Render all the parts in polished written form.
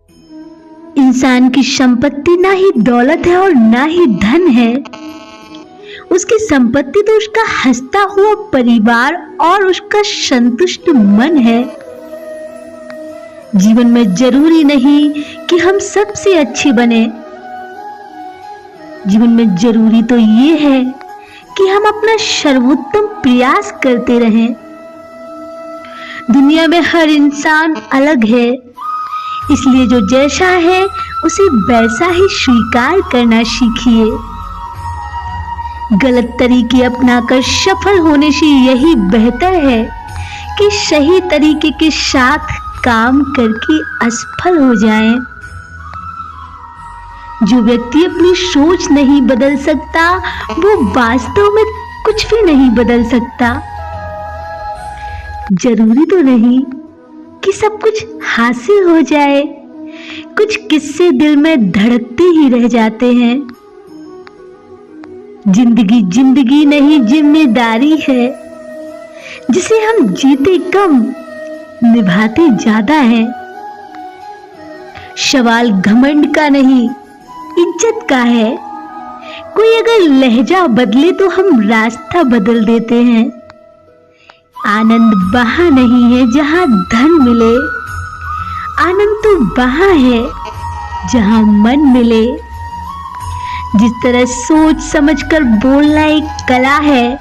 इंसान की संपत्ति ना ही दौलत है और ना ही धन है। उसकी संपत्ति तो उसका हंसता हुआ परिवार और उसका संतुष्ट मन है। जीवन में जरूरी नहीं कि हम सबसे अच्छे बने। जीवन में जरूरी तो ये है कि हम अपना सर्वोत्तम प्रयास करते रहें। दुनिया में हर इंसान अलग है, इसलिए जो जैसा है उसे वैसा ही स्वीकार करना सीखिए। गलत तरीके अपनाकर सफल होने से यही बेहतर है कि सही तरीके के साथ काम करके असफल हो जाएं। जो व्यक्ति अपनी सोच नहीं बदल सकता वो वास्तव में कुछ भी नहीं बदल सकता। जरूरी तो नहीं कि सब कुछ हासिल हो जाए, कुछ किस्से दिल में धड़कते ही रह जाते हैं। जिंदगी जिंदगी नहीं जिम्मेदारी है, जिसे हम जीते कम निभाते ज्यादा है। सवाल घमंड का नहीं इज्जत का है। कोई अगर लहजा बदले तो हम रास्ता बदल देते हैं। आनंद वहां नहीं है जहां धन मिले, आनंद तो वहां है जहां मन मिले। जिस तरह सोच समझकर बोलना एक कला है,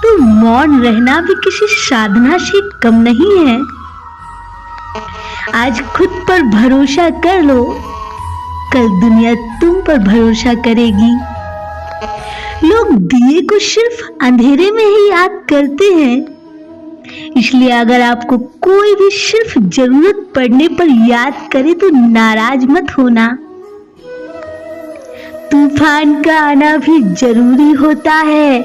तो मौन रहना भी किसी साधना से कम नहीं है। आज खुद पर भरोसा कर लो, कल दुनिया तुम पर भरोसा करेगी। लोग दिए को सिर्फ अंधेरे में ही याद करते हैं, इसलिए अगर आपको कोई भी सिर्फ जरूरत पड़ने पर याद करे तो नाराज मत होना। तूफान का आना भी जरूरी होता है,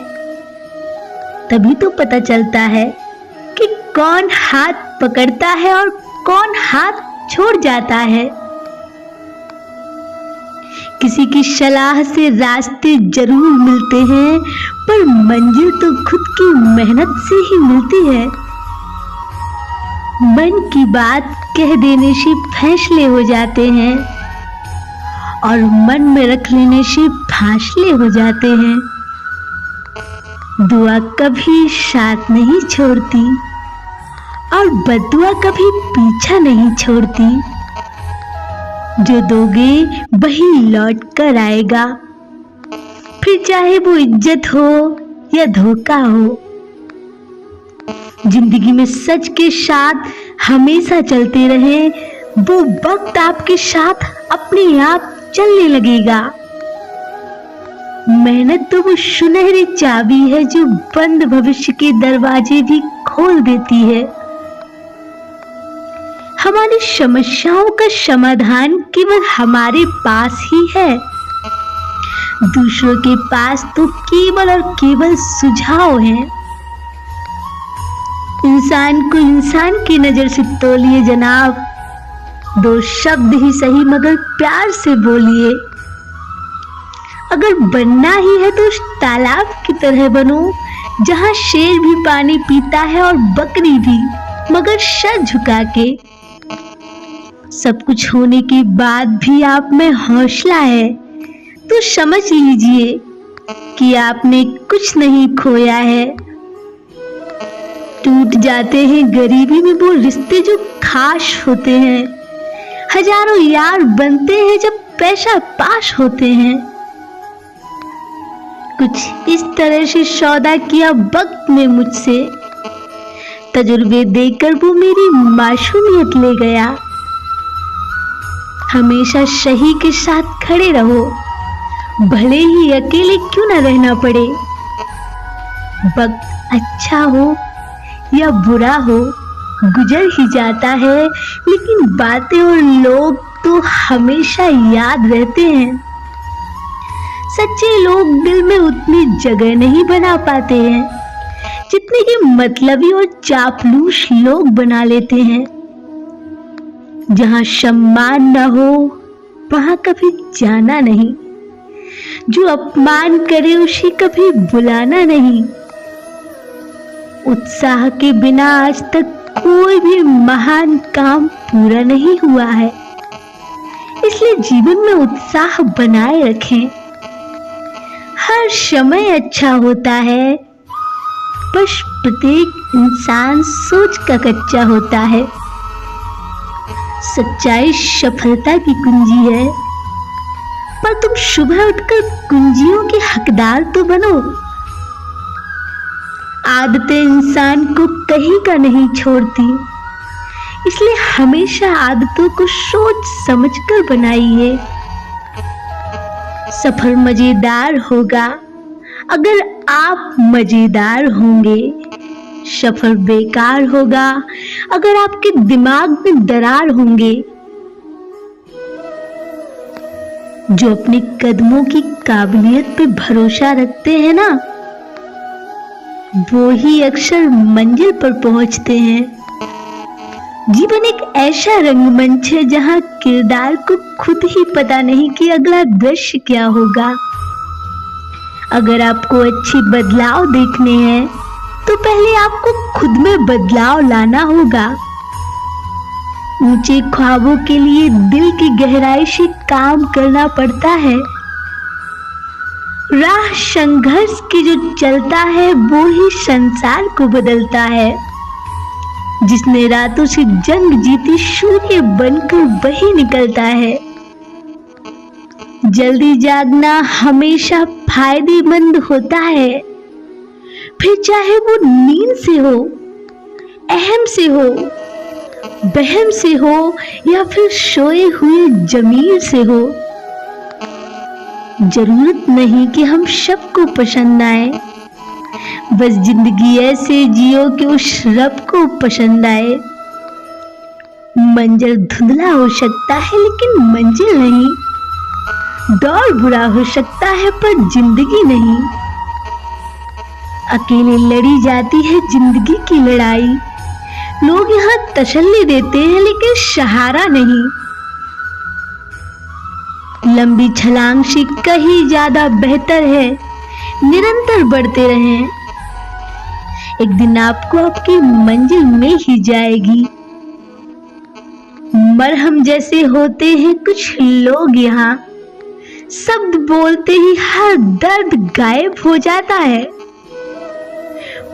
तभी तो पता चलता है कि कौन हाथ पकड़ता है और कौन हाथ छोड़ जाता है। किसी की सलाह से रास्ते जरूर मिलते हैं, पर मंजिल तो खुद की मेहनत से ही मिलती है। मन की बात कह देने से फैसले हो जाते हैं और मन में रख लेने से फासले हो जाते हैं। दुआ कभी साथ नहीं छोड़ती और बददुआ कभी पीछा नहीं छोड़ती। जो दोगे वही लौट कर आएगा, फिर चाहे वो इज्जत हो या धोखा हो। जिंदगी में सच के साथ हमेशा चलते रहे, वो वक्त आपके साथ अपने आप चलने लगेगा। मेहनत तो वो सुनहरी चाबी है जो बंद भविष्य के दरवाजे भी खोल देती है। हमारी समस्याओं का समाधान केवल हमारे पास ही है, दूसरों के पास तो केवल और केवल सुझाव हैं। इंसान को इंसान की नजर से तोलिए जनाब, दो शब्द ही सही मगर प्यार से बोलिए। अगर बनना ही है तो उस तालाब की तरह बनो जहां शेर भी पानी पीता है और बकरी भी, मगर सर झुका के। सब कुछ होने के बाद भी आप में हौसला है तो समझ लीजिए कि आपने कुछ नहीं खोया है। टूट जाते हैं गरीबी में वो रिश्ते जो खास होते हैं, हजारों यार बनते हैं जब पैसा पास होते हैं। कुछ इस तरह से सौदा किया वक्त ने मुझसे, तजुर्बे देकर वो मेरी मासूमियत ले गया। हमेशा सही के साथ खड़े रहो, भले ही अकेले क्यों ना रहना पड़े। वक्त अच्छा हो या बुरा हो गुजर ही जाता है, लेकिन बातें और लोग तो हमेशा याद रहते हैं। सच्चे लोग दिल में उतनी जगह नहीं बना पाते हैं जितने कि मतलबी और चापलूस लोग बना लेते हैं। जहां सम्मान न हो वहां कभी जाना नहीं, जो अपमान करे उसे कभी बुलाना नहीं। उत्साह के बिना आज तक कोई भी महान काम पूरा नहीं हुआ है। इसलिए जीवन में उत्साह बनाए रखें। हर समय अच्छा होता है, बस प्रत्येक इंसान सोच का कच्चा होता है। सच्चाई सफलता की कुंजी है, पर तुम सुबह उठकर कुंजियों के हकदार तो बनो। आदतें इंसान को कहीं का नहीं छोड़ती, इसलिए हमेशा आदतों को सोच समझकर बनाइए। सफर मजेदार होगा अगर आप मजेदार होंगे, सफर बेकार होगा अगर आपके दिमाग में दरार होंगे। जो अपने कदमों की काबिलियत पे भरोसा रखते हैं ना, वो ही अक्सर मंजिल पर पहुंचते हैं। जीवन एक ऐसा रंगमंच है जहां किरदार को खुद ही पता नहीं कि अगला दृश्य क्या होगा। अगर आपको अच्छे बदलाव देखने हैं तो पहले आपको खुद में बदलाव लाना होगा। ऊंचे ख्वाबों के लिए दिल की गहराई से काम करना पड़ता है। राह संघर्ष की जो चलता है वो ही संसार को बदलता है। जिसने रातों से जंग जीती सूर्य बनकर वही निकलता है। जल्दी जागना हमेशा फायदेमंद होता है, फिर चाहे वो नींद से हो, अहम से हो, बहम से हो या फिर सोए हुए जमीर से हो। जरूरत नहीं कि हम सबको पसंद आए, बस जिंदगी ऐसे जियो कि उस रब को पसंद आए। मंजिल धुंधला हो सकता है लेकिन मंजिल नहीं। दौर बुरा हो सकता है पर जिंदगी नहीं। अकेले लड़ी जाती है जिंदगी की लड़ाई। लोग यहाँ तसल्ली देते हैं लेकिन सहारा नहीं। लंबी छलांग से कहीं ज्यादा बेहतर है निरंतर बढ़ते रहें। एक दिन आपको आपकी मंजिल में ही जाएगी। मरहम जैसे होते हैं कुछ लोग यहाँ, शब्द बोलते ही हर दर्द गायब हो जाता है।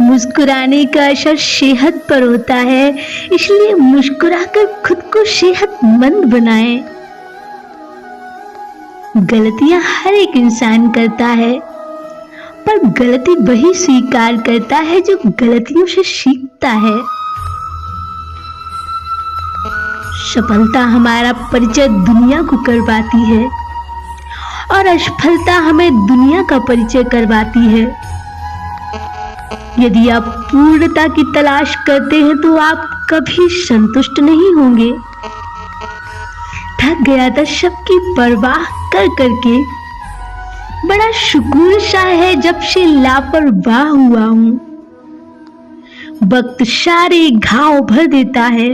मुस्कुराने का असर सेहत पर होता है, इसलिए मुस्कुराकर खुद को सेहतमंद बनाएं। गलतियां हर एक इंसान करता है, पर गलती वही स्वीकार करता है जो गलतियों से सीखता है। सफलता हमारा परिचय दुनिया को करवाती है और असफलता हमें दुनिया का परिचय करवाती है। यदि आप पूर्णता की तलाश करते हैं तो आप कभी संतुष्ट नहीं होंगे। थक गया था सबकी परवाह कर करके। बड़ा सुकून सा है जब से लापरवाह हुआ हूं। वक्त सारे घाव भर देता है,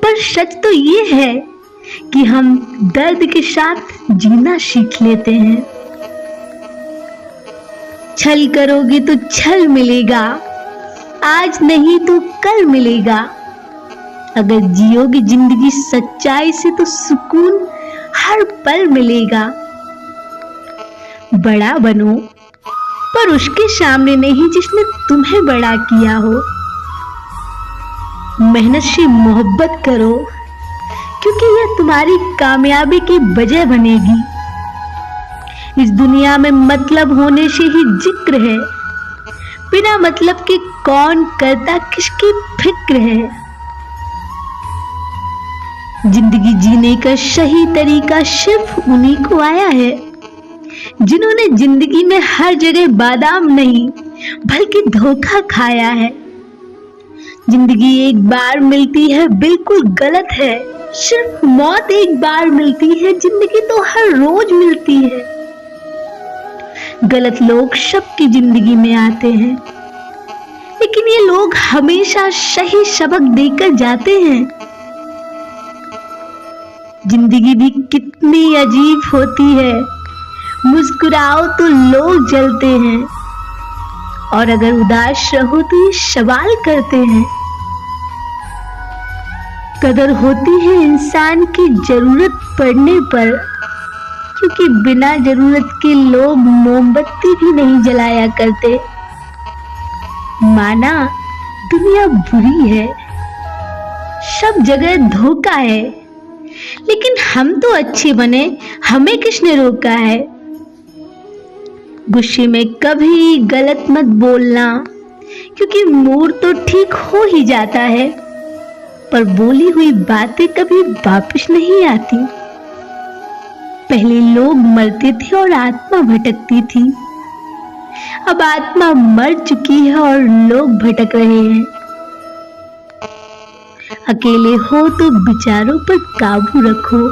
पर सच तो ये है कि हम दर्द के साथ जीना सीख लेते हैं। छल करोगे तो छल मिलेगा, आज नहीं तो कल मिलेगा। अगर जियोगे जिंदगी सच्चाई से तो सुकून हर पल मिलेगा। बड़ा बनो, पर उसके सामने नहीं जिसने तुम्हें बड़ा किया हो। मेहनत से मोहब्बत करो, क्योंकि यह तुम्हारी कामयाबी की वजह बनेगी। इस दुनिया में मतलब होने से ही जिक्र है, बिना मतलब के कौन करता किसकी फिक्र है। जिंदगी जीने का सही तरीका सिर्फ उन्हीं को आया है जिन्होंने जिंदगी में हर जगह बादाम नहीं बल्कि धोखा खाया है। जिंदगी एक बार मिलती है बिल्कुल गलत है, सिर्फ मौत एक बार मिलती है, जिंदगी तो हर रोज मिलती है। गलत लोग सबकी जिंदगी में आते हैं, लेकिन ये लोग हमेशा सही सबक देकर जाते हैं। जिंदगी भी कितनी अजीब होती है, मुस्कुराओ तो लोग जलते हैं और अगर उदास रहो तो ये सवाल करते हैं। कदर होती है इंसान की जरूरत पड़ने पर, क्योंकि बिना जरूरत के लोग मोमबत्ती भी नहीं जलाया करते। माना दुनिया बुरी है, सब जगह धोखा है, लेकिन हम तो अच्छे बने, हमें किसने रोका है। गुस्से में कभी गलत मत बोलना, क्योंकि मूड तो ठीक हो ही जाता है, पर बोली हुई बातें कभी वापस नहीं आती। पहले लोग मरते थे और आत्मा भटकती थी, अब आत्मा मर चुकी है और लोग भटक रहे हैं। अकेले हो तो विचारों पर काबू रखो,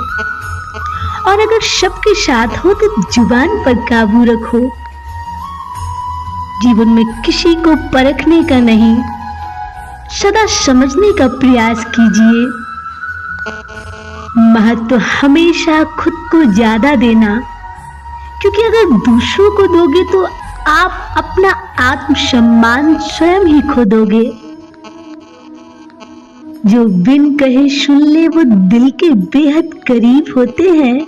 और अगर सबके साथ हो तो जुबान पर काबू रखो। जीवन में किसी को परखने का नहीं, सदा समझने का प्रयास कीजिए। महत्व हमेशा खुद को ज्यादा देना, क्योंकि अगर दूसरों को दोगे तो आप अपना आत्मसम्मान स्वयं ही खो दोगे। जो बिन कहे सुन ले वो दिल के बेहद करीब होते हैं।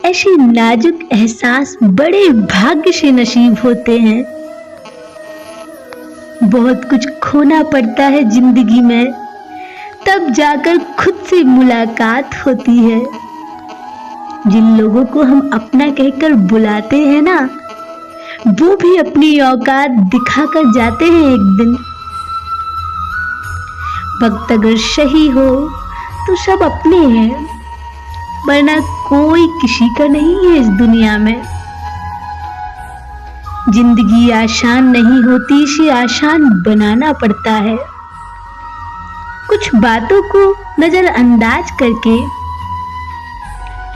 ऐसे नाजुक एहसास बड़े भाग्य से नसीब होते हैं। बहुत कुछ खोना पड़ता है जिंदगी में, तब जाकर खुद से मुलाकात होती है। जिन लोगों को हम अपना कहकर बुलाते हैं ना, वो भी अपनी औकात दिखाकर जाते हैं एक दिन। वक्त अगर सही हो तो सब अपने हैं, वरना कोई किसी का नहीं है इस दुनिया में। जिंदगी आसान नहीं होती, इसे आसान बनाना पड़ता है। कुछ बातों को नजरअंदाज करके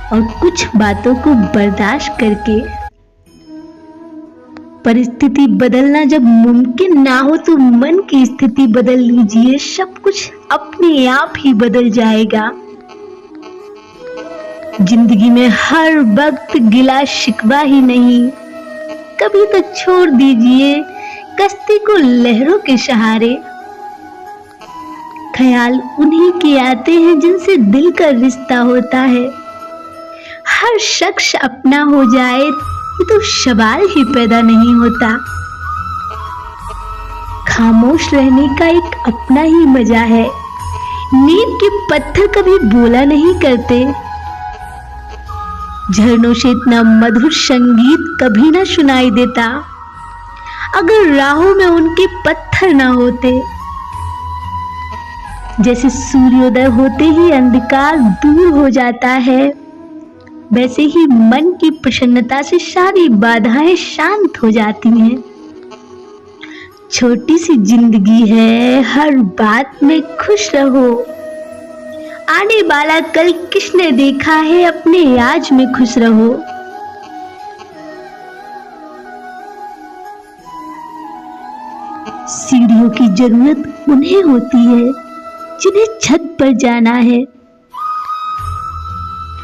और कुछ बातों को बर्दाश्त करके। परिस्थिति बदलना जब मुमकिन ना हो तो मन की स्थिति बदल लीजिए, सब कुछ अपने आप ही बदल जाएगा। जिंदगी में हर वक्त गिला शिकवा ही नहीं, कभी तो छोड़ दीजिए कश्ती को लहरों के सहारे। ख्याल उन्हीं के आते हैं जिनसे दिल का रिश्ता होता है। हर शख्स अपना हो जाए ये तो सवाल ही पैदा नहीं होता। खामोश रहने का एक अपना ही मजा है। नीम के पत्थर कभी बोला नहीं करते। झरनों से इतना मधुर संगीत कभी ना सुनाई देता अगर राहों में उनके पत्थर ना होते। जैसे सूर्योदय होते ही अंधकार दूर हो जाता है, वैसे ही मन की प्रसन्नता से सारी बाधाएं शांत हो जाती हैं। छोटी सी जिंदगी है, हर बात में खुश रहो। आने वाला कल किसने देखा है, अपने आज में खुश रहो। सीढ़ियों की जरूरत उन्हें होती है जिन्हें छत पर जाना है।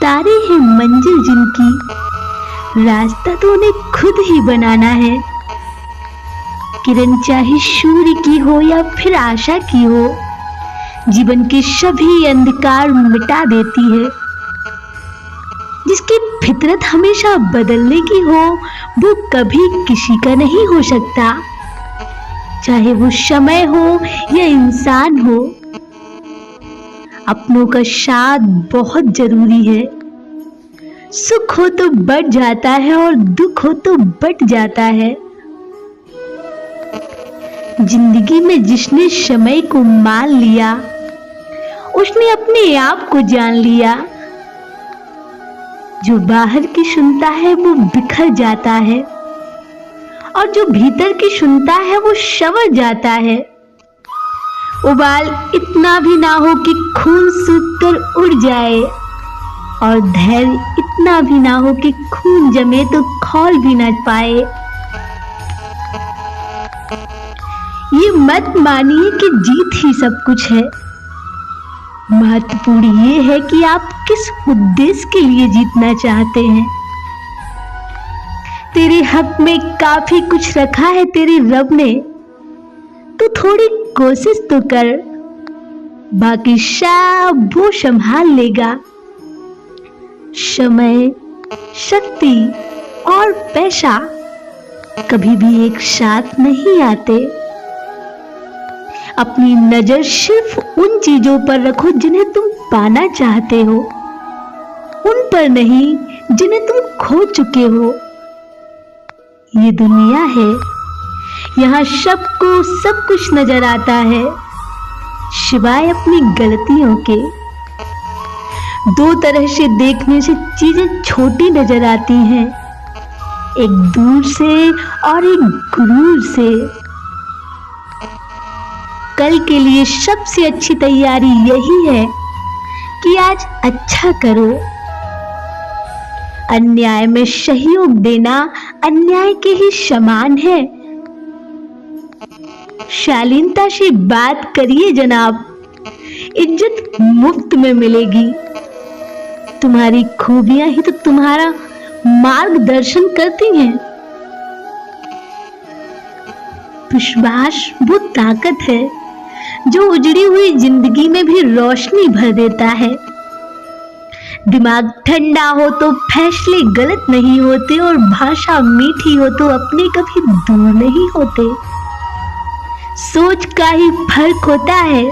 तारे हैं मंजिल जिनकी, रास्ता तो उन्हें खुद ही बनाना है। किरण चाहे सूर्य की हो या फिर आशा की हो, जीवन के सभी अंधकार मिटा देती है। जिसकी फितरत हमेशा बदलने की हो, वो कभी किसी का नहीं हो सकता, चाहे वो समय हो या इंसान हो। अपनों का साथ बहुत जरूरी है। सुख हो तो बढ़ जाता है और दुख हो तो बट जाता है। जिंदगी में जिसने समय को मान लिया, उसने अपने आप को जान लिया। जो बाहर की सुनता है वो बिखर जाता है, और जो भीतर की सुनता है वो संवर जाता है। उबाल इतना भी ना हो कि खून सूखकर उड़ जाए, और धैर्य इतना भी ना हो कि खून जमे तो खौल भी ना पाए। ये मत मानिए कि जीत ही सब कुछ है। महत्वपूर्ण ये है कि आप किस उद्देश्य के लिए जीतना चाहते हैं। तेरे हक में काफी कुछ रखा है तेरे रब ने, तो थोड़ी कोशिश तो कर। बाकी सब वो संभाल लेगा। समय, शक्ति और पैसा कभी भी एक साथ नहीं आते। अपनी नजर सिर्फ उन चीजों पर रखो जिन्हें तुम पाना चाहते हो, उन पर नहीं जिन्हें तुम खो चुके हो। ये दुनिया है, यहाँ सबको सब कुछ नजर आता है सिवाय अपनी गलतियों के। दो तरह से देखने से चीजें छोटी नजर आती हैं, एक दूर से और एक गुरूर से। कल के लिए सबसे अच्छी तैयारी यही है कि आज अच्छा करो। अन्याय में सहयोग देना अन्याय के ही समान है। शालीनता से बात करिए जनाब, इज्जत मुफ्त में मिलेगी। तुम्हारी खूबियां ही तो तुम्हारा मार्गदर्शन करती हैं। विश्वास वो ताकत है जो उजड़ी हुई जिंदगी में भी रोशनी भर देता है। दिमाग ठंडा हो तो फैसले गलत नहीं होते, और भाषा मीठी हो तो अपने कभी दूर नहीं होते। सोच का ही फर्क होता है,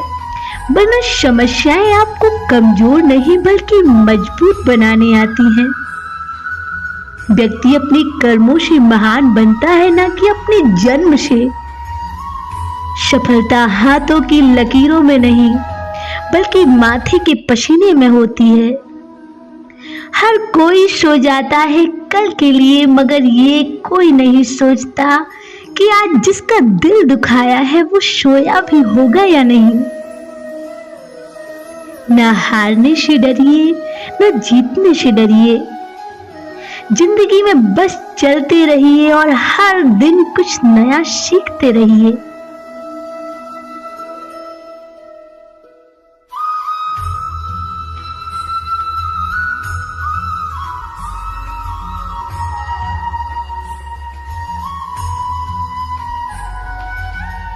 वरना समस्याएं आपको कमजोर नहीं बल्कि मजबूत बनाने आती हैं। व्यक्ति अपने कर्मों से महान बनता है, ना कि अपने जन्म से। सफलता हाथों की लकीरों में नहीं बल्कि माथे के पसीने में होती है। हर कोई सो जाता है कल के लिए, मगर ये कोई नहीं सोचता कि आज जिसका दिल दुखाया है वो सोया भी होगा या नहीं। ना हारने से डरिए, ना जीतने से डरिए। जिंदगी में बस चलते रहिए और हर दिन कुछ नया सीखते रहिए।